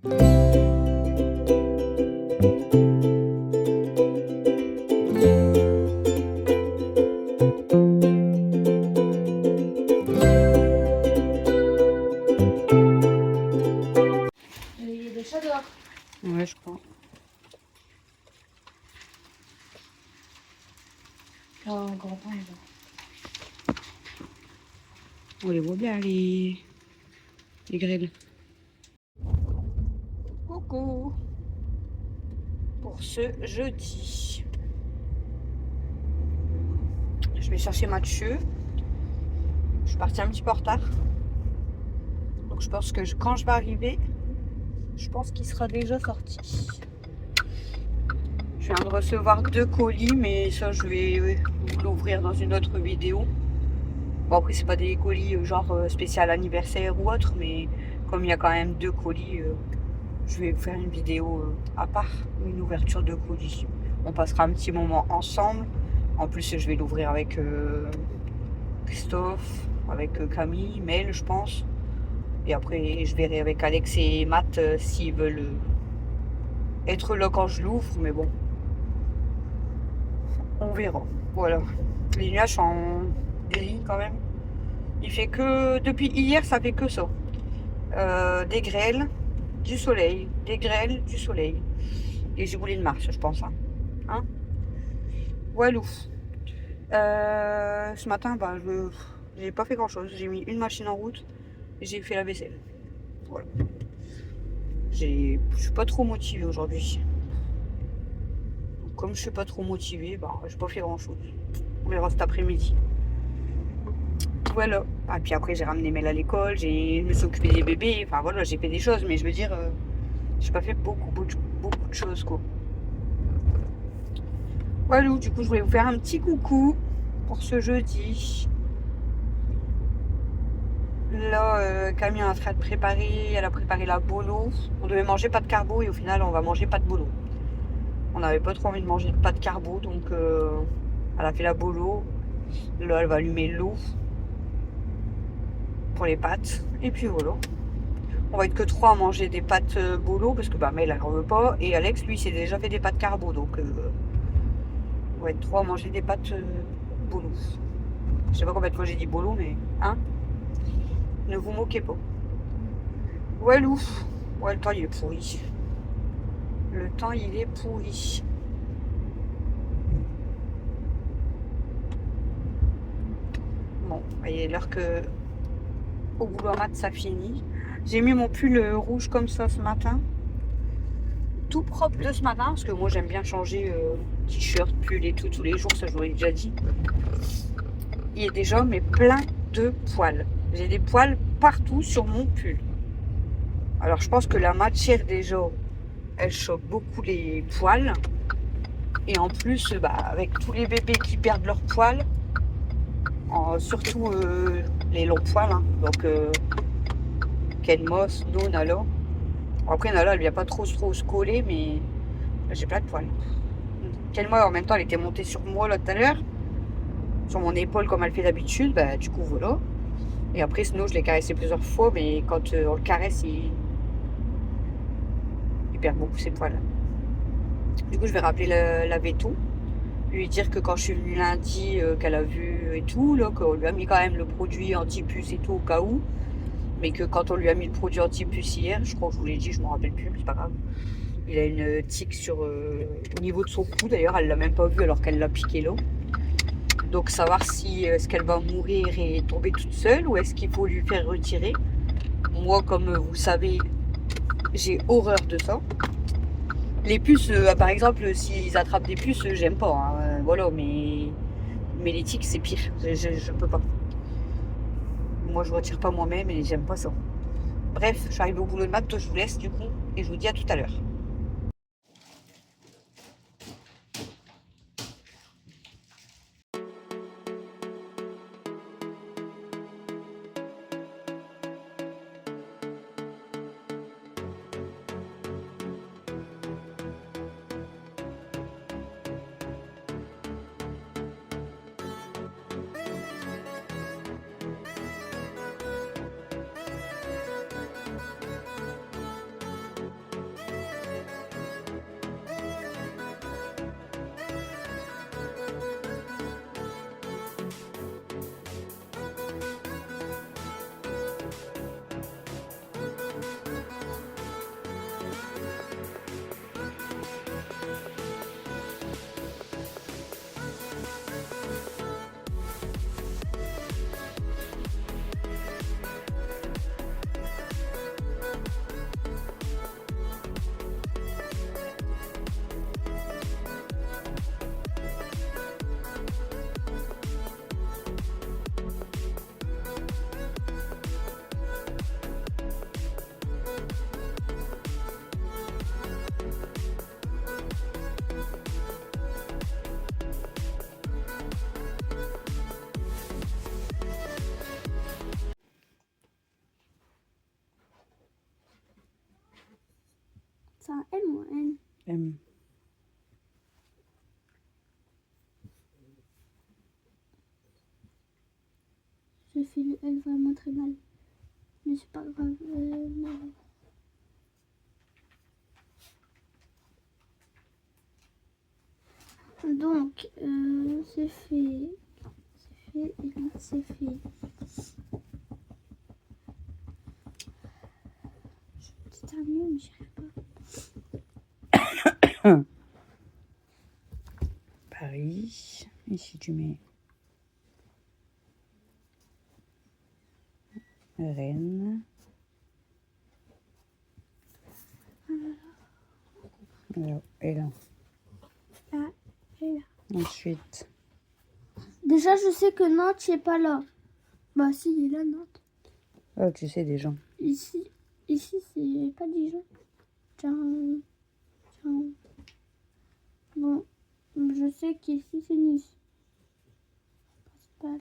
Il y a des chats dehors. Ouais, je crois. Oh, grand-père, il va. On les voit bien, les grêles. Coucou pour ce jeudi. Je vais chercher Mathieu. Je suis partie un petit peu en retard. Donc je pense que quand je vais arriver, je pense qu'il sera déjà sorti. Je viens de recevoir 2 colis, mais ça je vais vous l'ouvrir dans une autre vidéo. Bon après c'est pas des colis genre spécial anniversaire ou autre, mais comme il y a quand même 2 colis, je vais vous faire une vidéo à part, une ouverture de colis. On passera un petit moment ensemble. En plus je vais l'ouvrir avec Christophe, avec Camille, Mel je pense. Et après je verrai avec Alex et Matt s'ils veulent être là quand je l'ouvre, mais bon. On verra. Voilà. Les nuages sont en gris quand même. Il fait que. Depuis hier, ça fait que ça. Des grêles, du soleil. Des grêles, du soleil. Et j'ai roulé de marche, je pense. Hein, Walou. Ce matin, bah, j'ai pas fait grand chose. J'ai mis une machine en route et j'ai fait la vaisselle. Voilà. Je suis pas trop motivée aujourd'hui. Comme je suis pas trop motivée, bah, j'ai pas fait grand chose. On verra cet après-midi. Voilà. Ah, puis après, j'ai ramené Mel à l'école, je me suis occupée des bébés. Enfin voilà, j'ai fait des choses, mais je veux dire, j'ai pas fait beaucoup de choses, quoi. Voilà, du coup, je voulais vous faire un petit coucou pour ce jeudi. Là, Camille est en train de préparer, elle a préparé la bolo. On devait manger pas de carbo et au final, on va manger pas de bolo. On n'avait pas trop envie de manger pas de carbo, donc elle a fait la bolo. Là, elle va allumer l'eau pour les pâtes. Et puis voilà. On va être que 3 à manger des pâtes bolo parce que bah, Mel elle en veut pas. Et Alex, lui, s'est déjà fait des pâtes carbo. Donc on va être 3 à manger des pâtes bolo. Je sais pas combien de fois j'ai dit bolo, mais hein, ne vous moquez pas. Walou. Ouais, le temps il est pourri. Le temps il est pourri. Bon, il est l'heure que au boulot à mat ça finit. J'ai mis mon pull rouge comme ça ce matin. Tout propre de ce matin, parce que moi j'aime bien changer t-shirt, pull et tout tous les jours, ça je vous l'ai déjà dit. Il est déjà mais plein de poils. J'ai des poils partout sur mon pull. Alors je pense que la matière déjà, elle choque beaucoup les poils. Et en plus, bah, avec tous les bébés qui perdent leurs poils, surtout les longs poils, hein, donc Kenmos, No, Nala. Après Nala elle vient pas trop se coller, mais j'ai plein de poils. Kenmos en même temps elle était montée sur moi là tout à l'heure, sur mon épaule comme elle fait d'habitude, bah du coup voilà. Et après Snow je l'ai caressé plusieurs fois, mais quand on le caresse il perd beaucoup ses poils. Du coup je vais rappeler la Veto, lui dire que quand je suis venue lundi, qu'elle a vu et tout, là, qu'on lui a mis quand même le produit anti-puce et tout au cas où. Mais que quand on lui a mis le produit anti-puce hier, je crois que je vous l'ai dit, je ne me rappelle plus, mais c'est pas grave. Il a une tique au niveau de son cou, d'ailleurs, elle l'a même pas vu alors qu'elle l'a piqué là. Donc savoir si est-ce qu'elle va mourir et tomber toute seule ou est-ce qu'il faut lui faire retirer. Moi, comme vous savez, j'ai horreur de ça. Les puces, par exemple, s'ils attrapent des puces, j'aime pas. Hein, voilà, mais les tiques, c'est pire. Je peux pas. Moi, je retire pas moi-même et j'aime pas ça. Bref, je suis arrivée au boulot de maths, je vous laisse du coup et je vous dis à tout à l'heure. C'est un M ou un N? M. Je fais le L vraiment très mal. Mais c'est pas grave. Non. Donc, c'est fait. C'est fait. Et là, c'est fait. Je termine, mais j'y arrive pas. Paris. Ici, tu mets Rennes. Et là. Là, et là. Ensuite, Déjà, je sais que Nantes, il n'est pas là. Bah, si, il est là, Nantes. oh, tu sais déjà. Ici, c'est pas Dijon. Tiens. Bon, je sais qu'ici, c'est Nice. Principal.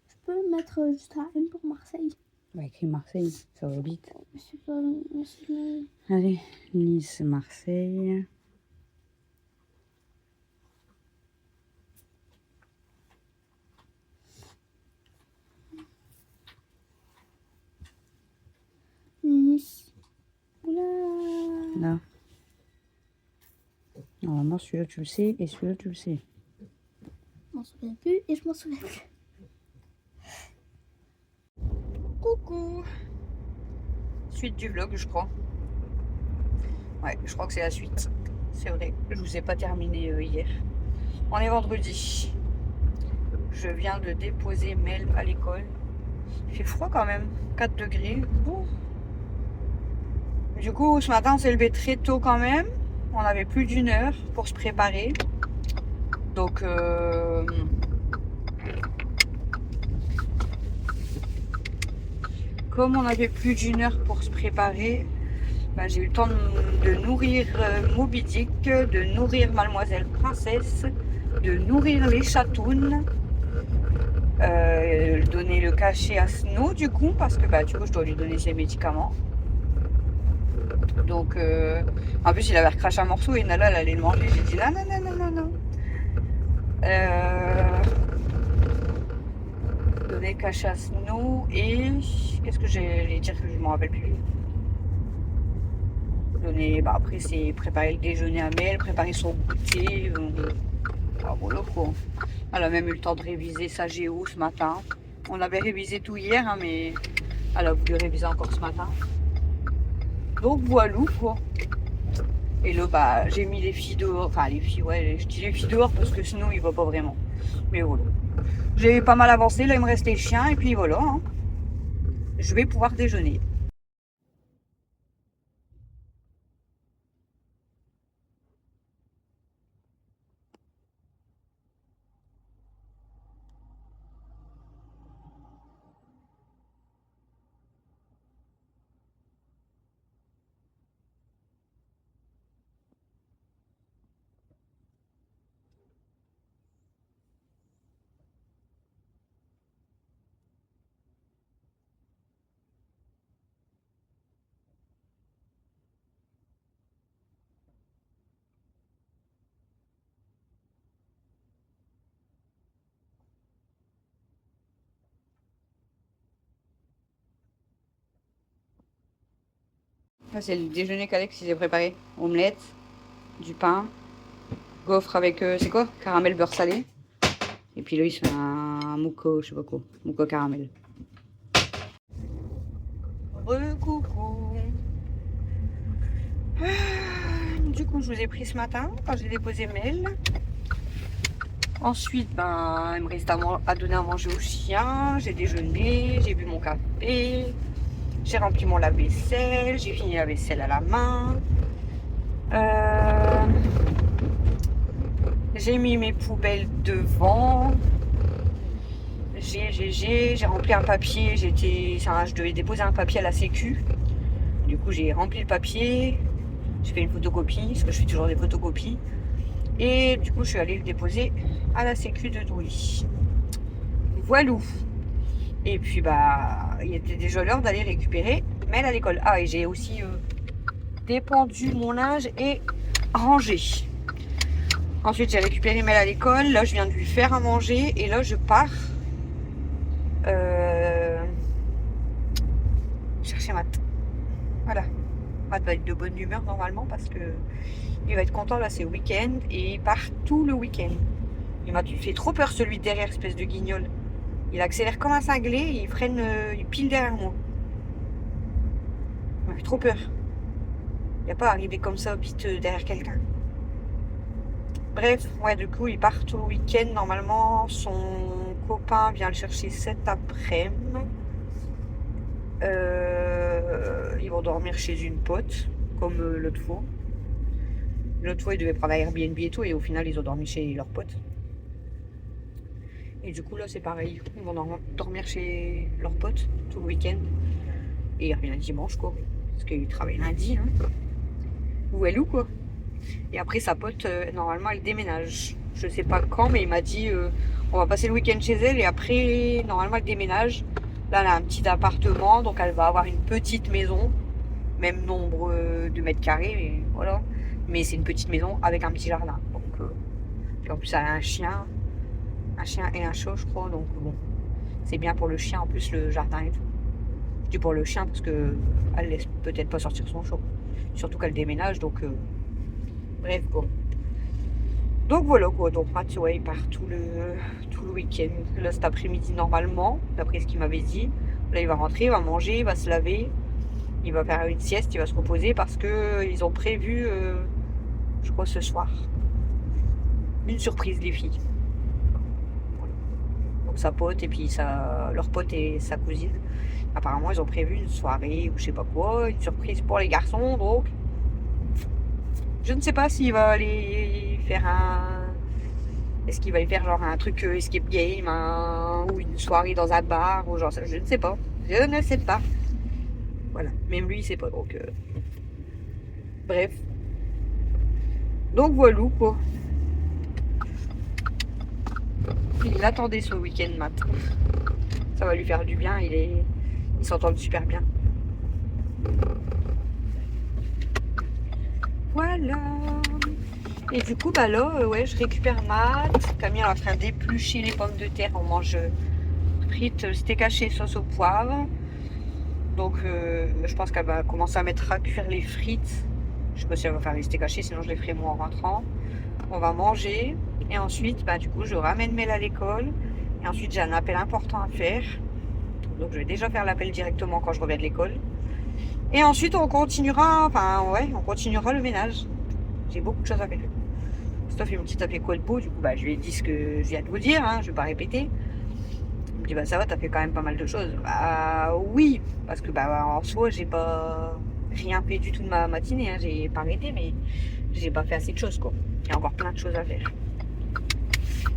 Je peux mettre juste un M pour Marseille. Bah, écrit Marseille, ça va vite. C'est pas... Allez, Nice, Marseille. Nice. Oula. Là. Normalement, celui-là, tu le sais, et celui-là, tu le sais. Je m'en souviens plus et je m'en souviens plus. Coucou. Suite du vlog, je crois. Ouais, je crois que c'est la suite. C'est vrai, je vous ai pas terminé hier. On est vendredi. Je viens de déposer Mel à l'école. Il fait froid quand même, 4 degrés. Ouh. Du coup, ce matin, on s'est levé très tôt quand même. On avait plus d'1 heure pour se préparer. Donc, comme on avait plus d'1 heure pour se préparer, ben, j'ai eu le temps de nourrir Moby Dick, de nourrir Mademoiselle Princesse, de nourrir les chatounes, donner le cachet à Snow du coup, parce que bah, du coup je dois lui donner ses médicaments. Donc, en plus il avait recraché un morceau et Nala elle allait le manger. J'ai dit non, non, non, non, non, non. Donner le cachet à Snow et qu'est-ce que j'allais dire que je ne me rappelle plus. Donner, bah après c'est préparer le déjeuner à Mel, préparer son goûter. Ah, voilà quoi. Elle a même eu le temps de réviser sa géo ce matin. On avait révisé tout hier, hein, mais elle a voulu réviser encore ce matin. Donc voilà quoi. Et là, bah, j'ai mis les filles dehors. Enfin, les filles, ouais, je dis les filles dehors parce que sinon, il va pas vraiment. Mais voilà. J'ai pas mal avancé. Là, il me restait le chien. Et puis voilà. Hein. Je vais pouvoir déjeuner. Là, c'est le déjeuner qu'Alex s'est préparé. Omelette, du pain, gaufre avec, c'est quoi? Caramel beurre salé. Et puis là, il se fait un mouko, je sais pas quoi. Mouko caramel. Coucou. Du coup, je vous ai pris ce matin quand j'ai déposé Mel. Ensuite, ben, il me reste à donner à manger au chien. J'ai déjeuné, j'ai bu mon café. J'ai rempli mon lave-vaisselle. J'ai fini la vaisselle à la main. J'ai mis mes poubelles devant. J'ai rempli un papier. Je devais déposer un papier à la sécu. Du coup, j'ai rempli le papier. J'ai fait une photocopie, parce que je fais toujours des photocopies. Et du coup, je suis allée le déposer à la sécu de Douy. Voilou. Et puis, bah, il était déjà l'heure d'aller récupérer Mel à l'école. Ah, et j'ai aussi dépendu mon linge et rangé. Ensuite, j'ai récupéré Mel à l'école. Là, je viens de lui faire à manger. Et là, je pars chercher Matt. Voilà. Matt va être de bonne humeur normalement parce que il va être content. Là, c'est le week-end. Et il part tout le week-end. Il m'a fait trop peur, celui de derrière, espèce de guignol. Il accélère comme un cinglé. Et il freine, il pile derrière moi. Il m'a fait trop peur. Il n'y a pas à arriver comme ça vite derrière quelqu'un. Bref, ouais, du coup, ils partent au week-end. Normalement, son copain vient le chercher cet après-midi. Ils vont dormir chez une pote, comme l'autre fois. L'autre fois, ils devaient prendre un Airbnb et tout, et au final, ils ont dormi chez leur pote. Et du coup, là, c'est pareil. Ils vont dormir chez leur pote tout le week-end. Et rien dimanche, quoi. Parce qu'ils travaillent lundi, hein. Ou elle ou quoi. Et après, sa pote, normalement, elle déménage. Je sais pas quand, mais il m'a dit on va passer le week-end chez elle et après, normalement, elle déménage. Là, elle a un petit appartement, donc elle va avoir une petite maison, même nombre de mètres carrés, mais voilà. Mais c'est une petite maison avec un petit jardin. Donc, puis en plus, elle a un chien et un chat, je crois. Donc, bon, c'est bien pour le chien, en plus, le jardin et tout. Je dis pour le chien parce que elle laisse peut-être pas sortir son chat. Surtout qu'elle déménage, donc. Bref, bon. Donc voilà quoi, donc Matt, ouais, il part tout le week-end. Là, cet après-midi, normalement, d'après ce qu'il m'avait dit. Là, il va rentrer, il va manger, il va se laver. Il va faire une sieste, il va se reposer parce que ils ont prévu, je crois, ce soir, une surprise, les filles. Voilà. Donc sa pote et puis leur pote et sa cousine. Apparemment, ils ont prévu une soirée ou je sais pas quoi, une surprise pour les garçons, donc. Je ne sais pas s'il va aller faire est-ce qu'il va aller faire genre un truc escape game ou une soirée dans un bar ou genre ça. Je ne sais pas. Je ne sais pas. Voilà. Même lui, il sait pas. Donc, bref. Donc voilà quoi. Il attendait ce week-end, Matt. Ça va lui faire du bien. Ils s'entendent super bien. Voilà. Et du coup, bah là, ouais, je récupère Matt. Camille est en train d'éplucher les pommes de terre. On mange frites, steak haché, sauce au poivre. Donc, je pense qu'elle va commencer à mettre à cuire les frites. Je sais pas si elle va faire les steaks hachés, sinon je les ferai moi en rentrant. On va manger. Et ensuite, bah, du coup, je ramène Mel à l'école. Et ensuite, j'ai un appel important à faire. Donc, je vais déjà faire l'appel directement quand je reviens de l'école. Et ensuite, on continuera le ménage. J'ai beaucoup de choses à faire. Christophe, il me dit, t'as fait quoi de beau? Du coup, bah, je lui ai dit ce que je viens de vous dire, hein, je vais pas répéter. Il me dit, bah, ça va, t'as fait quand même pas mal de choses. Bah, oui, parce que, bah, en soi, j'ai pas rien fait du tout de ma matinée, hein. J'ai pas arrêté, mais j'ai pas fait assez de choses, quoi. Il y a encore plein de choses à faire.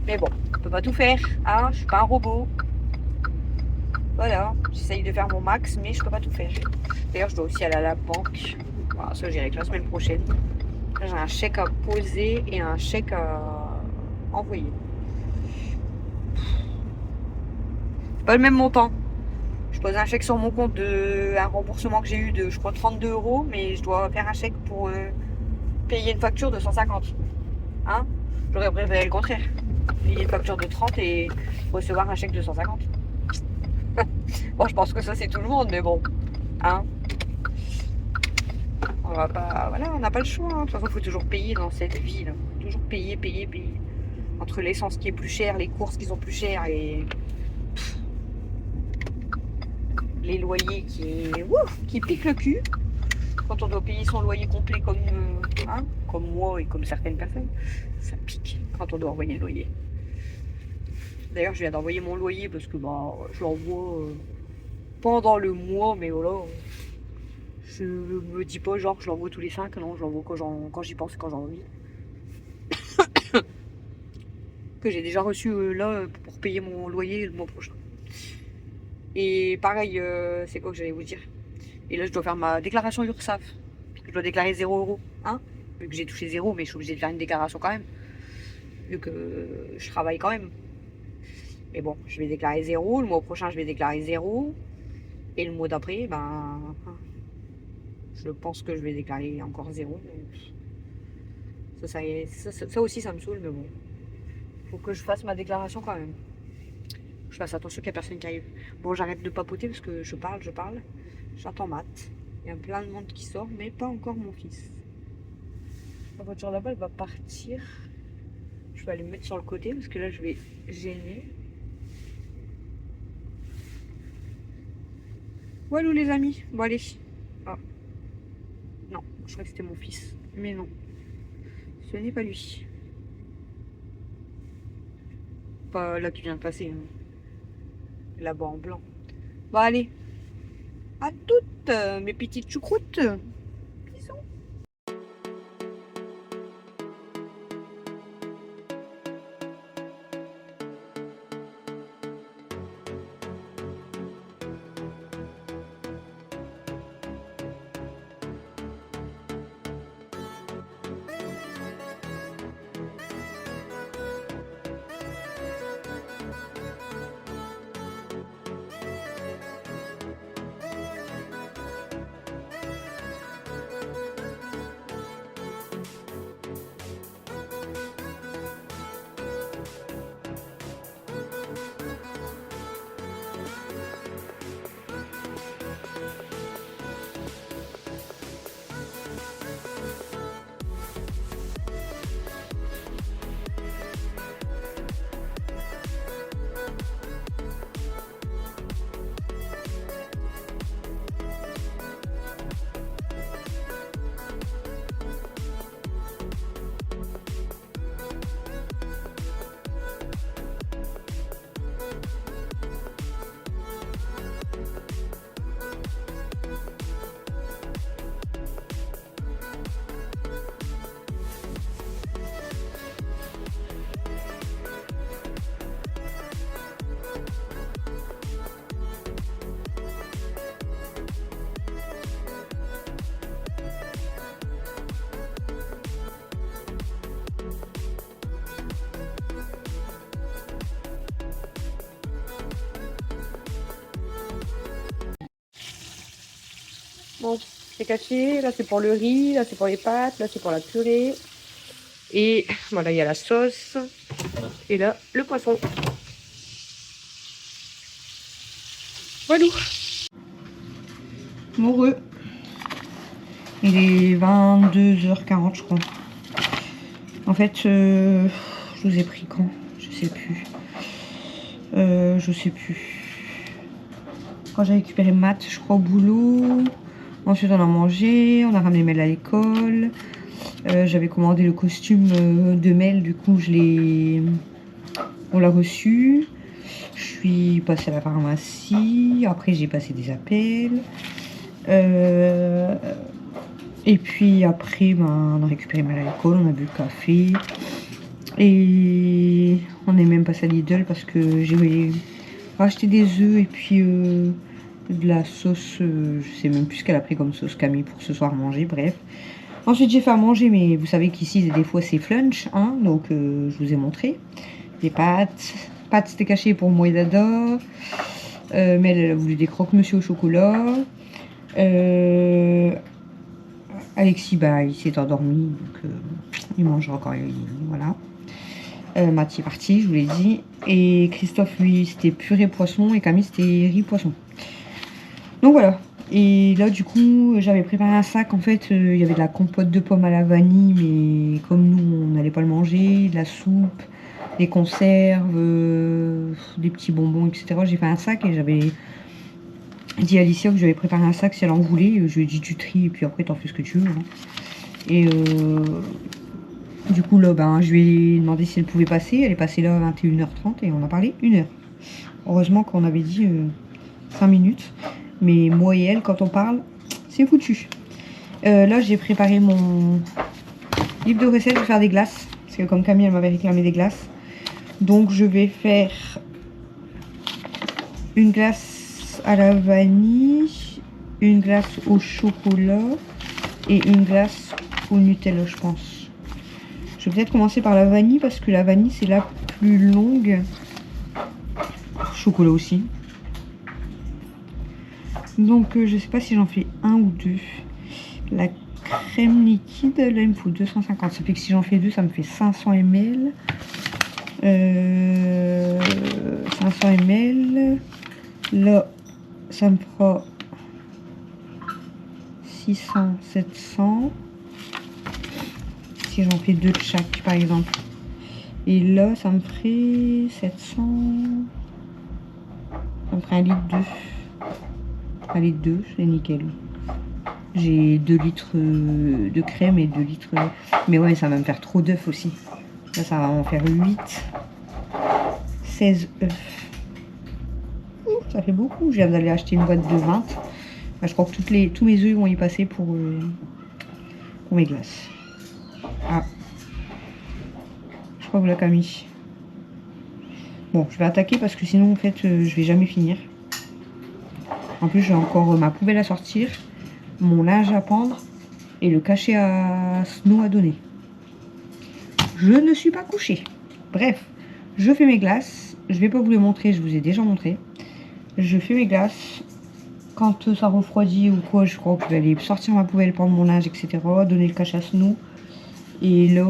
Mais bon, on peut pas tout faire, hein, je suis pas un robot. Voilà, j'essaye de faire mon max, mais je peux pas tout faire. D'ailleurs, je dois aussi aller à la banque. Voilà, ça, j'irai que la semaine prochaine. J'ai un chèque à poser et un chèque à envoyer. C'est pas le même montant. Je pose un chèque sur mon compte un remboursement que j'ai eu de, je crois, 32 €, mais je dois faire un chèque pour payer une facture de 150. Hein? J'aurais préféré le contraire. Payer une facture de 30 et recevoir un chèque de 150. Bon, je pense que ça, c'est tout le monde, mais bon. Hein? On va pas, voilà, on n'a pas le choix. Hein. De toute façon, il faut toujours payer dans cette vie. Là. Toujours payer. Entre l'essence qui est plus chère, les courses qui sont plus chères et les loyers qui piquent le cul. Quand on doit payer son loyer complet comme moi et comme certaines personnes, ça pique quand on doit envoyer le loyer. D'ailleurs, je viens d'envoyer mon loyer parce que bah, je l'envoie pendant le mois, mais voilà. Je me dis pas genre que je l'envoie tous les 5, non, je l'envoie quand j'y pense et quand j'ai envie. Que j'ai déjà reçu là pour payer mon loyer le mois prochain. Et pareil, c'est quoi que j'allais vous dire? Et là, je dois faire ma déclaration URSSAF. Je dois déclarer 0 €. Hein? Vu que j'ai touché 0, mais je suis obligée de faire une déclaration quand même. Vu que je travaille quand même. Mais bon, je vais déclarer 0. Le mois prochain, je vais déclarer 0. Et le mois d'après, ben. Je pense que je vais déclarer encore 0. Ça aussi, ça me saoule, mais bon. Faut que je fasse ma déclaration quand même. Je fasse attention qu'il n'y a personne qui arrive. Bon, j'arrête de papoter parce que je parle. J'attends Matt. Il y a plein de monde qui sort, mais pas encore mon fils. La voiture là-bas, elle va partir. Je vais aller me mettre sur le côté parce que là, je vais gêner. Voilà les amis. Bon, allez. Ah. Non, je crois que c'était mon fils. Mais non. Ce n'est pas lui. Pas là qui vient de passer. Hein. Là-bas en blanc. Bon, allez. À toutes mes petites choucroutes. Bisous. Bon, c'est caché. Là, c'est pour le riz. Là, c'est pour les pâtes. Là, c'est pour la purée. Et voilà, il y a la sauce. Et là, le poisson. Voilà. Moureux. Il est 22h40, je crois. En fait, je vous ai pris quand? Je sais plus. Quand j'ai récupéré Matt, je crois, au boulot. Ensuite, on a mangé. On a ramené Mel à l'école. J'avais commandé le costume de Mel. Du coup, on l'a reçu. Je suis passée à la pharmacie. Après, j'ai passé des appels. Et puis après, on a récupéré Mel à l'école. On a bu le café. Et on est même passé à Lidl parce que j'ai racheté des œufs et puis de la sauce. Je sais même plus ce qu'elle a pris comme sauce Camille pour ce soir manger. Bref. Ensuite, j'ai fait à manger, mais vous savez qu'ici, des fois, c'est flunch. Hein, donc, je vous ai montré. Des pâtes. Pâtes, c'était caché pour moi et Dada. Mais elle a voulu des croque-monsieur au chocolat. Alexis, il s'est endormi. Donc, il mangera encore. Voilà. Mathie est parti, je vous l'ai dit. Et Christophe, lui, c'était purée poisson. Et Camille, c'était riz poisson. Donc, voilà. Et là, du coup, j'avais préparé un sac. En fait, il y avait de la compote de pommes à la vanille, mais comme nous, on n'allait pas le manger, de la soupe, des conserves, des petits bonbons, etc. J'ai fait un sac et j'avais dit à Alicia que j'avais préparé un sac si elle en voulait. Je lui ai dit tu tries et puis après, t'en fais ce que tu veux. Hein. Et du coup, là, je lui ai demandé si elle pouvait passer. Elle est passée là à 21h30 et on a parlé 1 heure. Heureusement qu'on avait dit 5 minutes. Mais moi et elle, quand on parle, c'est foutu. Là, j'ai préparé mon livre de recettes. Je vais faire des glaces. Parce que comme Camille, elle m'avait réclamé des glaces. Donc, je vais faire une glace à la vanille, une glace au chocolat et une glace au Nutella, je pense. Je vais peut-être commencer par la vanille parce que la vanille, c'est la plus longue. Chocolat aussi. Donc je sais pas si j'en fais 1 ou 2. La crème liquide, là il me faut 250. Ça fait que si j'en fais 2, ça me fait 500 ml. 500 ml. Là, ça me fera 600, 700. Si j'en fais 2 de chaque, par exemple. Et là, ça me ferait 700. Ça me ferait 1 litre 2. 1 litre 2, c'est nickel. J'ai 2 litres de crème et 2 litres. Mais ouais, ça va me faire trop d'œufs aussi. Là, ça va en faire 8. 16 œufs. Ça fait beaucoup. Je viens d'aller acheter une boîte de 20. Enfin, je crois que tous mes œufs vont y passer pour mes glaces. Ah. Je crois que la Camille. Bon, je vais attaquer parce que sinon, en fait, je vais jamais finir. En plus, j'ai encore ma poubelle à sortir, mon linge à pendre et le cachet à Snow à donner. Je ne suis pas couchée. Bref, je fais mes glaces. Je vais pas vous les montrer, je vous ai déjà montré. Je fais mes glaces. Quand ça refroidit ou quoi, je crois que je vais aller sortir ma poubelle, prendre mon linge, etc. Donner le cachet à Snow. Et là,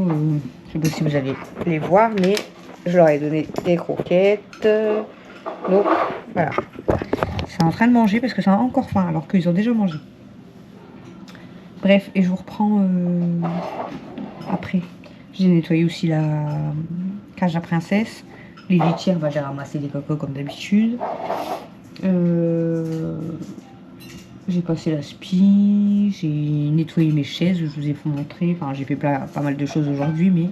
je sais pas si vous allez les voir, mais je leur ai donné des croquettes. Donc, voilà. C'est en train de manger parce que ça a encore faim, alors qu'ils ont déjà mangé. Bref, et je vous reprends après. J'ai nettoyé aussi la cage à princesse. Les litières, j'ai ramassé les cocos comme d'habitude. J'ai passé la spie, j'ai nettoyé mes chaises, je vous ai montré. Enfin, j'ai fait pas mal de choses aujourd'hui, mais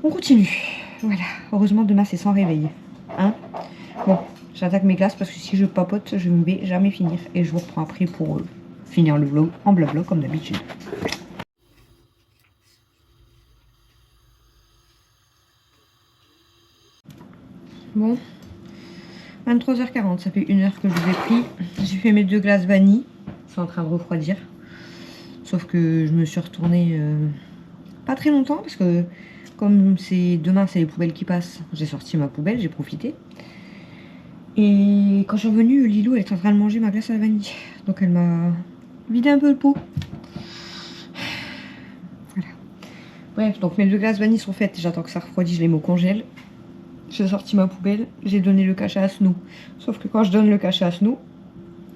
on continue. Voilà, heureusement demain c'est sans réveil. Hein, bon, j'attaque mes glaces parce que si je papote, je ne vais jamais finir. Et je vous reprends après pour finir le vlog en blabla comme d'habitude. Bon, 23h40, ça fait 1 heure que je vous ai pris. J'ai fait mes 2 glaces vanille, c'est en train de refroidir. Sauf que je me suis retournée pas très longtemps parce que comme c'est demain c'est les poubelles qui passent, j'ai sorti ma poubelle, j'ai profité. Et quand je suis revenue, Lilo elle est en train de manger ma glace à la vanille. Donc elle m'a vidé un peu le pot. Voilà. Bref, donc mes 2 glaces vanille sont faites, j'attends que ça refroidisse, je les mets au congèle. J'ai sorti ma poubelle, j'ai donné le cachet à Snow. Sauf que quand je donne le cachet à Snow,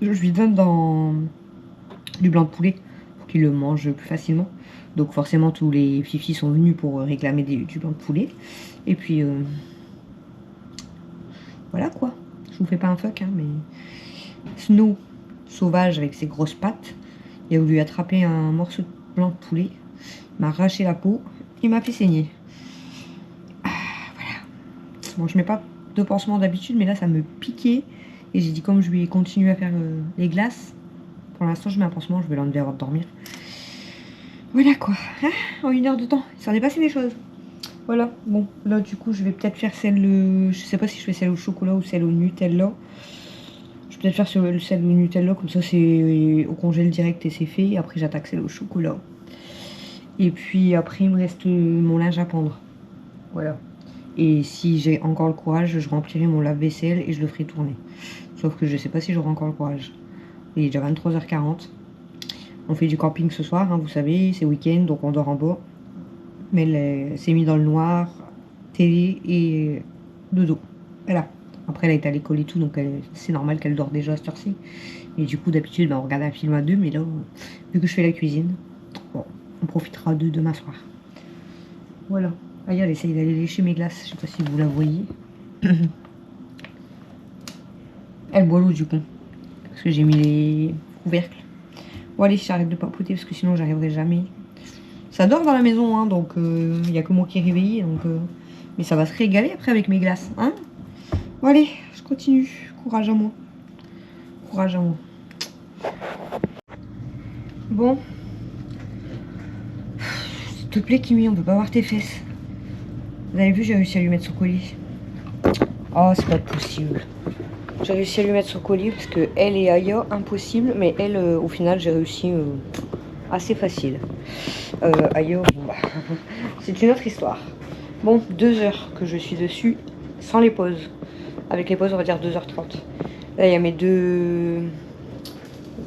je lui donne dans du blanc de poulet pour qu'il le mange plus facilement. Donc forcément tous les fifis sont venus pour réclamer du blanc de poulet. Et puis voilà quoi. Je vous fais pas un fuck, hein, mais Snow, sauvage avec ses grosses pattes, il a voulu attraper un morceau de blanc de poulet, il m'a arraché la peau, il m'a fait saigner. Bon, je mets pas de pansement d'habitude, mais là ça me piquait. Et j'ai dit, comme je vais continuer à faire les glaces, pour l'instant je mets un pansement, je vais l'enlever avant de dormir. Voilà quoi, hein, en 1 heure de temps, il s'en est passé des choses. Voilà, bon, là du coup je vais peut-être faire celle, je sais pas si je fais celle au chocolat ou celle au Nutella. Je vais peut-être faire celle au Nutella, comme ça c'est au congèle direct et c'est fait. Et après j'attaque celle au chocolat. Et puis après il me reste mon linge à pendre. Voilà. Et si j'ai encore le courage, je remplirai mon lave-vaisselle et je le ferai tourner. Sauf que je sais pas si j'aurai encore le courage. Il est déjà 23h40. On fait du camping ce soir, hein, vous savez, c'est week-end, donc on dort en bas. Mais elle s'est mise dans le noir, télé et dodo. Voilà. Après, elle est à l'école et tout, donc c'est normal qu'elle dort déjà à cette heure-ci. Et du coup, d'habitude, on regarde un film à 2, mais là, vu que je fais la cuisine, bon, on profitera de demain soir. Voilà. Aïe, elle essaye d'aller lécher mes glaces, je sais pas si vous la voyez. Elle boit l'eau du coup, parce que j'ai mis les couvercles. Bon allez, j'arrête de papoter parce que sinon j'arriverai jamais. Ça dort dans la maison, hein, donc il n'y a que moi qui est réveillée, donc, mais ça va se régaler après avec mes glaces. Hein, bon allez, je continue, courage à moi. Courage à moi. Bon. S'il te plaît Kimi, on peut pas voir tes fesses. Vous avez vu, j'ai réussi à lui mettre son collier. Oh, c'est pas possible. J'ai réussi à lui mettre son collier parce que elle et Aya, impossible. Mais elle, au final, j'ai réussi assez facile. Aya, bon, bah, c'est une autre histoire. Bon, 2 heures que je suis dessus, sans les pauses. Avec les pauses, on va dire 2h30. Là, il y a mes 2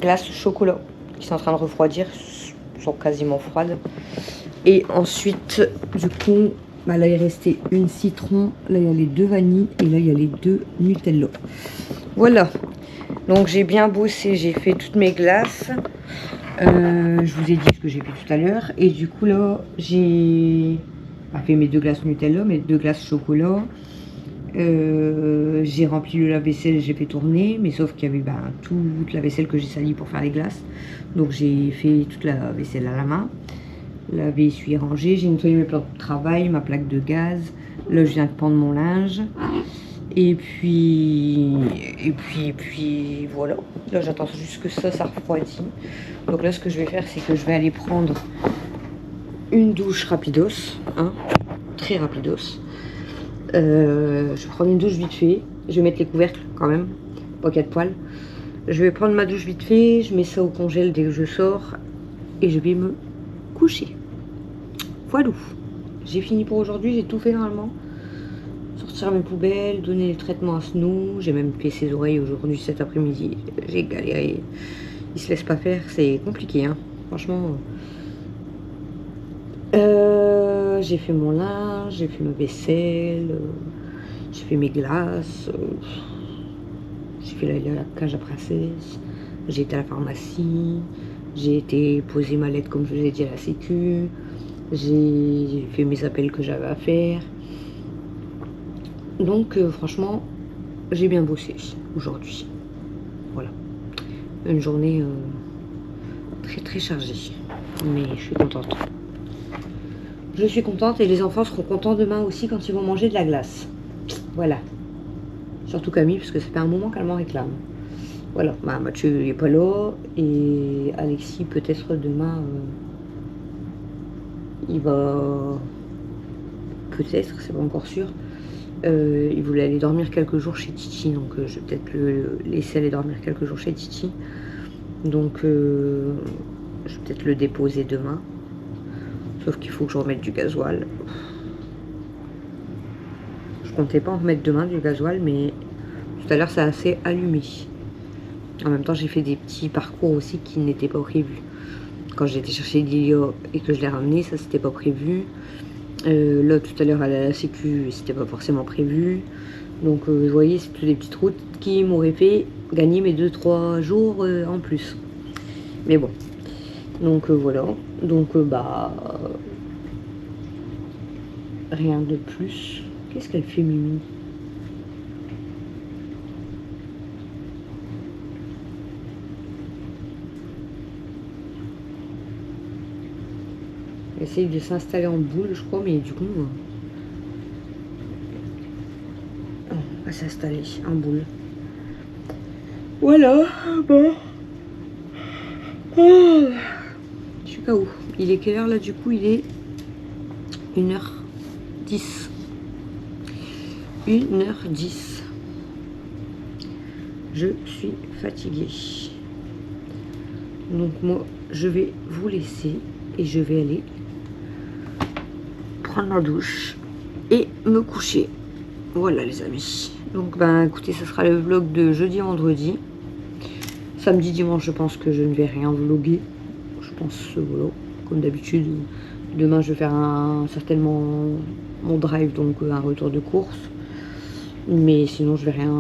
glaces chocolat qui sont en train de refroidir, sont quasiment froides. Et ensuite, du coup, bah là il restait une citron, là il y a les 2 vanilles et là il y a les 2 Nutella. Voilà, donc j'ai bien bossé, j'ai fait toutes mes glaces. Je vous ai dit ce que j'ai fait tout à l'heure. Et du coup là, j'ai fait mes 2 glaces Nutella, mes 2 glaces chocolat. J'ai rempli le lave-vaisselle, j'ai fait tourner, mais sauf qu'il y avait toute la vaisselle que j'ai salie pour faire les glaces. Donc j'ai fait toute la vaisselle à la main. Laver, essuyer, ranger. J'ai nettoyé mes plantes de travail, ma plaque de gaz. Là je viens de pendre mon linge. Et puis voilà. Là j'attends juste que ça refroidit. Donc là ce que je vais faire, c'est que je vais aller prendre une douche rapidos, hein, très rapidos. Je vais prendre une douche vite fait. Je vais mettre les couvercles quand même, pas 4 poils. Je vais prendre ma douche vite fait, je mets ça au congèle dès que je sors et je vais me coucher. Voilà. J'ai fini pour aujourd'hui, j'ai tout fait normalement. Sortir mes poubelles, donner les traitements à Snow. J'ai même fait ses oreilles aujourd'hui cet après-midi. J'ai galéré. Il se laisse pas faire, c'est compliqué, hein. Franchement. J'ai fait mon linge, j'ai fait ma vaisselle, j'ai fait mes glaces, j'ai fait la cage à princesse, j'ai été à la pharmacie, j'ai été poser ma lettre comme je vous ai dit à la sécu, j'ai fait mes appels que j'avais à faire. Donc franchement, j'ai bien bossé aujourd'hui. Voilà. Une journée très très chargée, mais je suis contente. Je suis contente et les enfants seront contents demain aussi quand ils vont manger de la glace. Voilà. Surtout Camille, parce que ça fait un moment qu'elle m'en réclame. Voilà. Bah, Mathieu n'est pas là. Et Alexis, peut-être demain, il va... Peut-être, c'est pas encore sûr. Il voulait aller dormir quelques jours chez Titi. Donc je vais peut-être le laisser aller dormir quelques jours chez Titi. Donc je vais peut-être le déposer demain. Sauf qu'il faut que je remette du gasoil. Je comptais pas en remettre demain du gasoil, mais tout à l'heure ça a assez allumé. En même temps, j'ai fait des petits parcours aussi qui n'étaient pas prévus. Quand j'ai été chercher Lilia et que je l'ai ramené, ça c'était pas prévu. Là tout à l'heure à la sécu, c'était pas forcément prévu. Donc vous voyez, c'est toutes des petites routes qui m'auraient fait gagner mes 2-3 jours en plus. Mais bon. Donc voilà. Donc rien de plus. Qu'est-ce qu'elle fait, Mimi? Elle essaye de s'installer en boule, je crois, mais du coup on va s'installer en boule. Voilà. Bon. Oh. Je suis KO. Il est quelle heure là, du coup? Il est 1h10. 1h10. Je suis fatiguée. Donc moi, je vais vous laisser et je vais aller prendre ma douche et me coucher. Voilà les amis. Donc écoutez, ça sera le vlog de jeudi vendredi. Samedi, dimanche, je pense que je ne vais rien vlogger. Je pense, voilà, comme d'habitude. Demain, je vais faire certainement mon drive, donc un retour de course. Mais sinon, je vais rien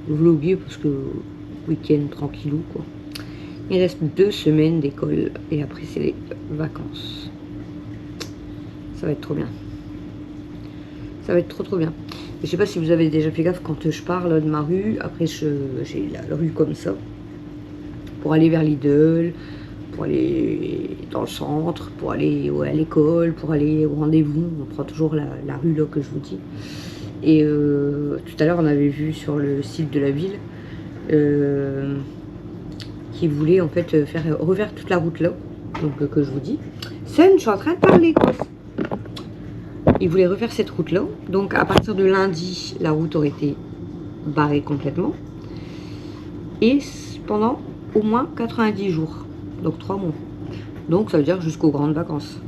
vlogger parce que week-end tranquillou, quoi. Il reste 2 semaines d'école et après, c'est les vacances. Ça va être trop bien. Ça va être trop bien. Je sais pas si vous avez déjà fait gaffe quand je parle de ma rue. Après, j'ai la rue comme ça. Pour aller vers Lidl, pour aller dans le centre, pour aller à l'école, pour aller au rendez-vous. On prend toujours la rue là que je vous dis. Et tout à l'heure, on avait vu sur le site de la ville qui voulait en fait refaire toute la route là. Donc que je vous dis. Sun, je suis en train de parler, quoi. Il voulait refaire cette route là. Donc à partir de lundi, la route aurait été barrée complètement. Et pendant au moins 90 jours. Donc 3 mois. Donc ça veut dire jusqu'aux grandes vacances.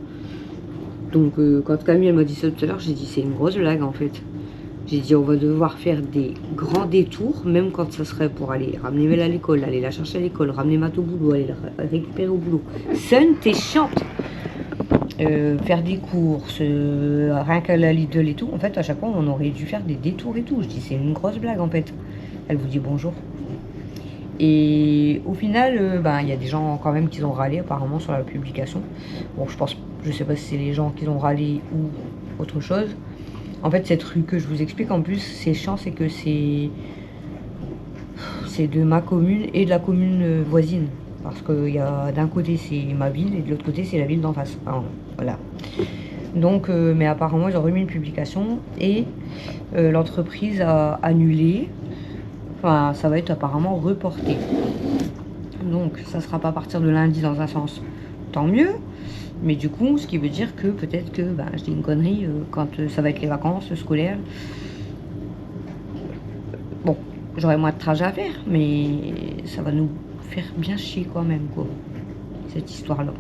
Donc quand Camille elle m'a dit ça tout à l'heure, j'ai dit c'est une grosse blague en fait. J'ai dit on va devoir faire des grands détours, même quand ce serait pour aller ramener Mel à l'école, aller la chercher à l'école, ramener Matt au boulot, aller la récupérer au boulot. Sun, t'es chiante. Faire des courses, rien qu'à la Lidl et tout. En fait, à chaque fois, on aurait dû faire des détours et tout. Je dis, c'est une grosse blague en fait. Elle vous dit bonjour. Et au final, ben, y a des gens quand même qui ont râlé apparemment sur la publication. Bon, je sais pas si c'est les gens qui ont râlé ou autre chose. En fait, cette rue que je vous explique, en plus, c'est chiant, c'est que c'est de ma commune et de la commune voisine. Parce que d'un côté, c'est ma ville et de l'autre côté, c'est la ville d'en face. Enfin, voilà. Donc, mais apparemment, ils ont remis une publication et l'entreprise a annulé. Enfin, ça va être apparemment reporté. Donc, ça sera pas à partir de lundi dans un sens. Tant mieux. Mais du coup, ce qui veut dire que peut-être que je dis une connerie quand ça va être les vacances scolaires. Bon, j'aurai moins de trajet à faire, mais ça va nous faire bien chier quand même, quoi, cette histoire-là.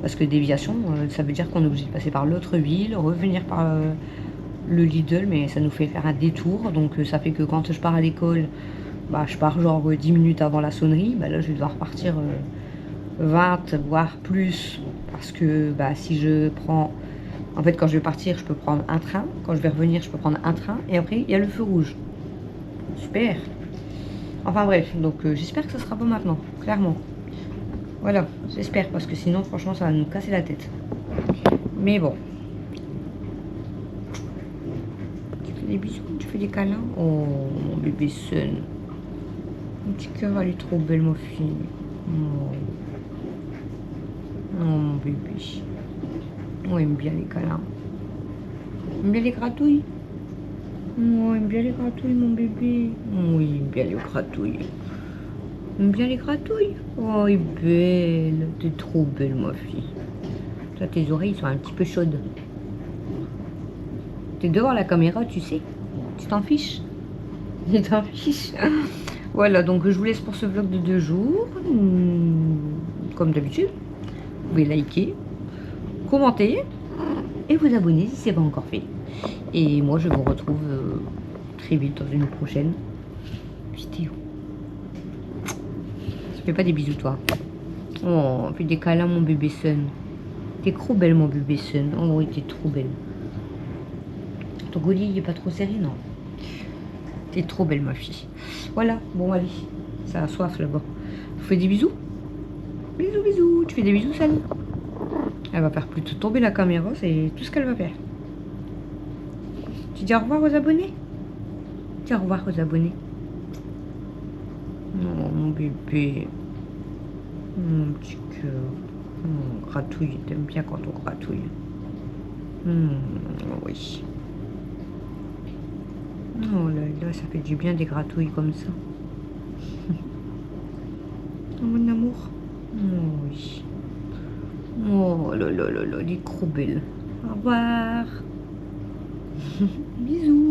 Parce que déviation, ça veut dire qu'on est obligé de passer par l'autre ville, revenir par le Lidl, mais ça nous fait faire un détour. Donc ça fait que quand je pars à l'école, je pars genre 10 minutes avant la sonnerie. Là, je vais devoir partir 20, voire plus. Parce que si je prends... En fait, quand je vais partir, je peux prendre un train. Quand je vais revenir, je peux prendre un train. Et après, il y a le feu rouge. Super. Enfin bref, donc j'espère que ce sera pas maintenant, clairement. Voilà, j'espère, parce que sinon, franchement, ça va nous casser la tête. Mais bon. Tu fais des bisous, tu fais des câlins. Oh, mon bébé Sun. Mon petit cœur, elle est trop belle, ma fille. Oh. Oh mon bébé. On aime bien les câlins. On aime bien les gratouilles. Oh, on aime bien les gratouilles, mon bébé. Oui, il aime bien les gratouilles. On aime bien les gratouilles. Oh, elle est belle. T'es trop belle, ma fille. Toi, tes oreilles sont un petit peu chaudes. T'es devant la caméra, tu sais. Tu t'en fiches. Tu t'en fiches. Voilà, donc je vous laisse pour ce vlog de 2 jours. Comme d'habitude. Vous pouvez liker, commenter et vous abonner si ce n'est pas encore fait. Et moi, je vous retrouve très vite dans une prochaine vidéo. Je fais pas des bisous, toi. Oh, fais des câlins, mon bébé Sun. T'es trop belle, mon bébé Sun. Oh oui, t'es trop belle. Ton collier, il est pas trop serré, non? T'es trop belle, ma fille. Voilà, bon, allez. Ça a soif, là-bas. Je fais des bisous. Bisous, bisous. Tu fais des bisous, Sun? Elle va faire plutôt tomber la caméra, c'est tout ce qu'elle va faire. Tu dis au revoir aux abonnés? Dis au revoir aux abonnés. Oh, mon bébé. Mon petit cœur. Oh, gratouille, t'aimes bien quand on gratouille. Oui. Oh là là, ça fait du bien des gratouilles comme ça. Oh, mon amour. Oh oui. Oh là là là là, elle est trop belle. Au revoir. Bisous.